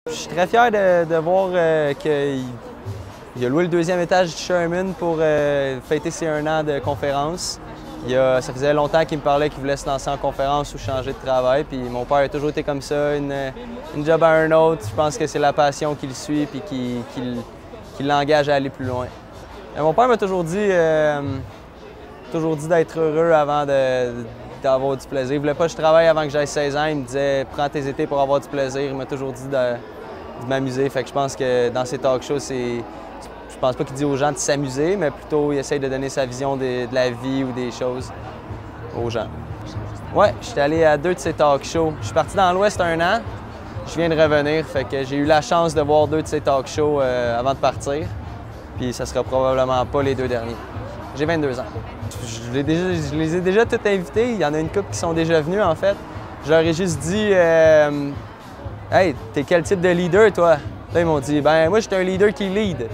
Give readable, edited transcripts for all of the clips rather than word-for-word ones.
Je suis très fier de voir qu'il a loué le deuxième étage du Sherman pour fêter ses 1 an de conférence. Ça faisait longtemps qu'il me parlait qu'il voulait se lancer en conférence ou changer de travail. Puis mon père a toujours été comme ça, une job à un autre. Je pense que c'est la passion qui le suit et qui l'engage à aller plus loin. Et mon père m'a toujours dit d'être heureux avant d'avoir du plaisir. Il voulait pas que je travaille avant que j'aille 16 ans. Il me disait « Prends tes étés pour avoir du plaisir ». Il m'a toujours dit de m'amuser. Fait que je pense que dans ces talk shows, je pense pas qu'il dit aux gens de s'amuser, mais plutôt il essaye de donner sa vision de la vie ou des choses aux gens. Ouais, j'étais allé à 2 de ces talk shows. Je suis parti dans l'Ouest 1 an. Je viens de revenir, fait que j'ai eu la chance de voir 2 de ces talk shows avant de partir. Puis ça sera probablement pas les 2 derniers. J'ai 22 ans. Je les ai déjà tous invités. Il y en a une couple qui sont déjà venus, en fait. Je leur ai juste dit « Hey, t'es quel type de leader, toi? » Là, ils m'ont dit « Ben, moi, je suis un leader qui lead. »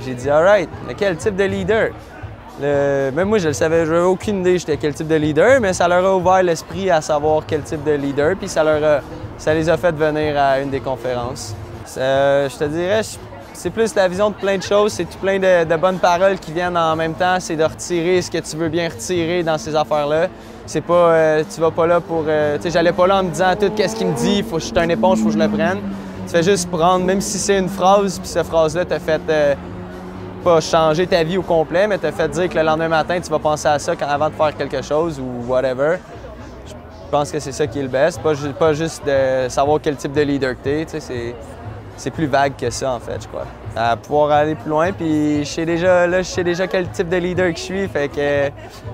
J'ai dit « All right, mais quel type de leader? » Même moi, je le savais, j'avais aucune idée j'étais quel type de leader, mais ça leur a ouvert l'esprit à savoir quel type de leader, puis ça les a fait venir à une des conférences. Je te dirais, c'est plus la vision de plein de choses, c'est tout plein de bonnes paroles qui viennent en même temps, c'est de retirer ce que tu veux bien retirer dans ces affaires-là. C'est pas, tu vas pas là pour, tu sais, j'allais pas là en me disant tout qu'est-ce qu'il me dit, faut que je suis un éponge, faut que je le prenne. Tu fais juste prendre, même si c'est une phrase, puis cette phrase-là t'a fait pas changer ta vie au complet, mais t'a fait dire que le lendemain matin, tu vas penser à ça avant de faire quelque chose ou whatever. Je pense que c'est ça qui est le best, pas juste de savoir quel type de leader que t'es, tu sais, c'est plus vague que ça, en fait, je crois. À pouvoir aller plus loin, puis je sais déjà quel type de leader que je suis, fait que,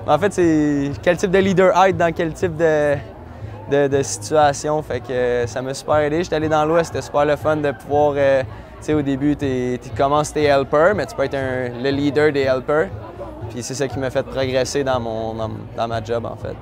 en fait, c'est quel type de leader être dans quel type de situation, fait que ça m'a super aidé. J'étais allé dans l'Ouest, c'était super le fun de pouvoir, tu sais, au début, tu commences tes helpers, mais tu peux être le leader des helpers, puis c'est ça qui m'a fait progresser dans ma job, en fait.